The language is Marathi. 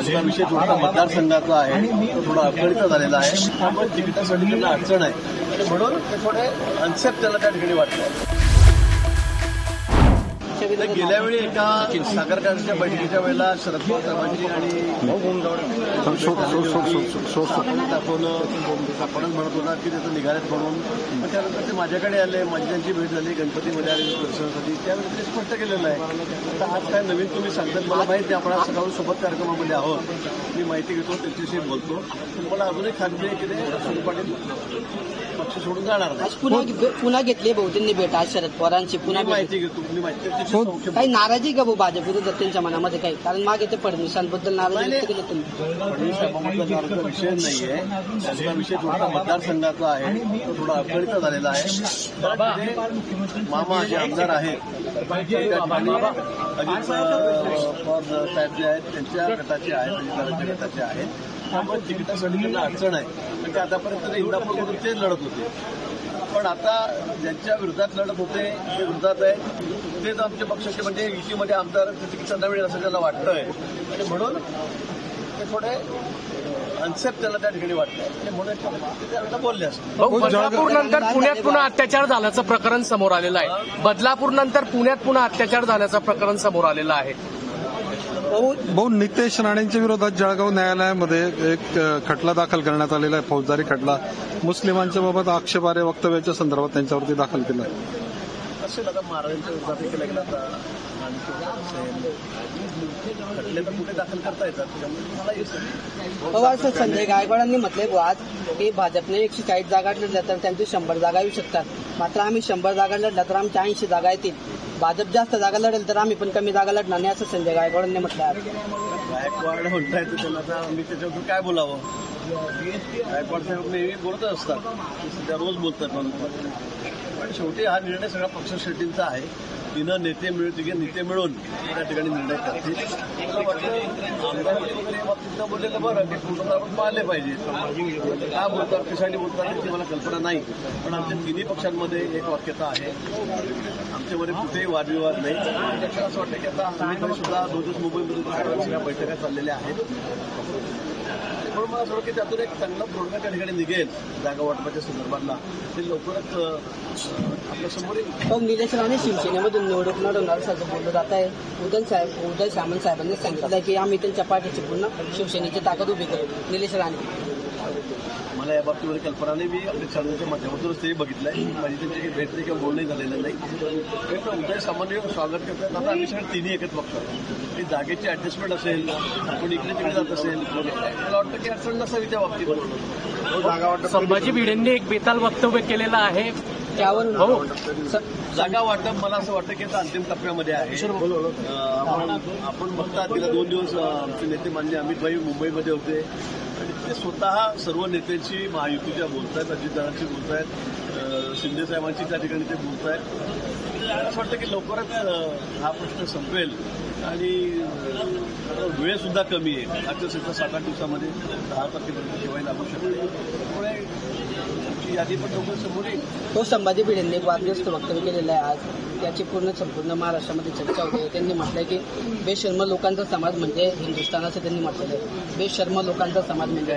हा विषय थोडा मतदारसंघाचा आहे, तो थोडा अडचणीचा झालेला आहे. त्यामुळे तिकिटासाठी त्यांना अडचण आहे आणि म्हणून ते थोडे अनसेफ त्याला त्या ठिकाणी वाटतं. गेल्या वेळी एका सागर कारच्या बैठकीच्या वेळेला शरद पवार साहेबांनी आणि दाखवलं, आपणच म्हणत होता की त्याचं निघालेत म्हणून. पण त्यानंतर ते माझ्याकडे आले, माझी त्यांची भेट झाली, गणपतीमध्ये आले दर्शनासाठी. त्यावेळी ते स्पष्ट केलेलं आहे. आता आज काय नवीन तुम्ही सांगतात मला माहिती, आपण आज सकाळून सोबत कार्यक्रमामध्ये आहोत. मी माहिती घेतो, त्यांच्याशी बोलतो. मला अजूनही खात्री आहे की ते सुनील पाटील पक्ष सोडून जाणार नाही. पुन्हा घेतली भाऊ त्यांनी भेट आज शरद पवारांची पुन्हा माहिती घेतो. मी माहिती काही नाराजी का भाऊ भाजप विरोधात त्यांच्या मनामध्ये काही, कारण मागे ते फडणवीसांबद्दल नाराजी व्यक्त केली तुम्ही. फडणवीस साहेबांबद्दल विषय नाहीये, त्याचा विषय थोडा मतदारसंघाचा आहे, तो थोडा अडचणीचा झालेला आहे. मामा जे आमदार आहेत अजित पवार साहेब जे आहेत त्यांच्या गटाचे आहेत, अजितदारांच्या गटाचे आहेत. त्यामुळे तिकिटासाठी त्यांना अडचण आहे. म्हणजे आतापर्यंत इंदापूरमधून तेच लढत होते. पण आता ज्यांच्या विरोधात लढत होते ते विरोधात आहे, तेच आमच्या पक्षाचे म्हणजे युतीमध्ये आमदार तिकीट संधी मिळेल असं त्याला वाटतंय आणि म्हणून ते थोडे अनसेफ त्याला त्या ठिकाणी वाटतंय. म्हणून त्यावेळेला बोलले असते. बदलापूर नंतर पुण्यात पुन्हा अत्याचार झाल्याचं प्रकरण समोर आलेलं आहे. बदलापूर नंतर पुण्यात पुन्हा अत्याचार झाल्याचं प्रकरण समोर आलेलं आहे. भाऊ, नितेश राणेंच्या विरोधात जळगाव न्यायालयामध्ये एक खटला दाखल करण्यात आलेला आहे, फौजदारी खटला. मुस्लिमांच्या बाबत आक्षेपार्ह वक्तव्याच्या संदर्भात त्यांच्यावरती दाखल केला आहे. असेल आता महाराजांच्या विरोधात केला गेला खटले तर कुठे दाखल करता येतात, त्यामुळे पवार संजय गायकवाडांनी म्हटलंय आज की भाजपने 140 जागा लढल्या तर त्यांची 100 जागा येऊ शकतात. मात्र आम्ही 100 जागा लढल्या तर आमच्या 80 जागा येतील. भाजप जास्त जागा लढेल तर आम्ही पण कमी जागा लढणार नाही असं संजय गायकवाडांनी म्हटलं आहे. गायकवाड म्हणताय तर त्यांना आता मी त्याच्यावर काय बोलावं. गायकवाड साहेब नेहमी बोलतच असतात, सध्या रोज बोलतात म्हणून. पण शेवटी हा निर्णय सगळा पक्ष शेट्टींचा आहे. तिघे नेते मिळून त्या ठिकाणी निर्णय करतील. मला वाटतं आमदार बाबतीत बोललेलं बरं की कुठं आपण पाहिले पाहिजे. का बोलतात, कशासाठी बोलतात याची मला कल्पना नाही. पण आमच्या तिन्ही पक्षांमध्ये एक वाक्यता आहे, आमच्यामध्ये कुठेही वादविवाद नाही. असं वाटतं की आता आम्ही सुद्धा 2 दिवस मुंबईमध्ये सगळ्या बैठका चाललेल्या आहेत. म्हणून मला असं वाटतं की त्यातून एक चांगला तोडगा त्या ठिकाणी निघेल जागा वाटपाच्या संदर्भातला. ते लवकरच आपल्या समोर येईल. निलेश राणे शिवसेनेमधून निवडणूक लढवणार असं बोललं जात आहे. उदय सामंत साहेबांनी सांगितलं की आम्ही त्यांच्या पाठीची पूर्ण शिवसेनेची ताकद उभी करू. निलेश राणे मला या बाबतीमध्ये कल्पना नाही. मी आपल्या चॅनलच्या माध्यमातूनच ते बघितलंय. माझी त्यांची काही भेट नाही किंवा बोलणंही झालेलं नाही. पण उदय सामान्य स्वागत करतात. आता आम्ही सगळे तिन्ही एकच बघतो की जागेची ऍडजस्टमेंट असेल, आपण इकडे तिकडे जात असेल, मला वाटतं की अडचण नसावी त्या बाबतीत. संभाजी भिडेंनी एक बेताल वक्तव्य केलेलं आहे त्यावर जागा वाटप मला असं वाटतं की आता अंतिम टप्प्यामध्ये आहे. आपण बघता गेल्या 2 दिवस आमचे नेते माननीय अमित भाई मुंबईमध्ये होते आणि ते स्वतः सर्व नेत्यांची महायुतीच्या बोलतायत, अजितदारांची बोलतायत, शिंदे साहेबांची त्या ठिकाणी ते बोलतायत. असं वाटतं की लवकरच हा प्रश्न संपेल आणि वेळ सुद्धा कमी आहे. आजच्या 7-8 दिवसामध्ये 10 तारखेपर्यंत ठेवायला लागू शकते. त्यामुळे यादी पण लवकर समोर येईल. तो संभाजी भिडेंनी एक वादग्रस्त वक्तव्य केलेलं आहे आज. त्याची संपूर्ण महाराष्ट्रामध्ये चर्चा होते. त्यांनी म्हटलंय की बेशर्म लोकांचा समाज म्हणजे हिंदुस्थान असं त्यांनी म्हटलेलं आहे. बेशर्म लोकांचा समाज म्हणजे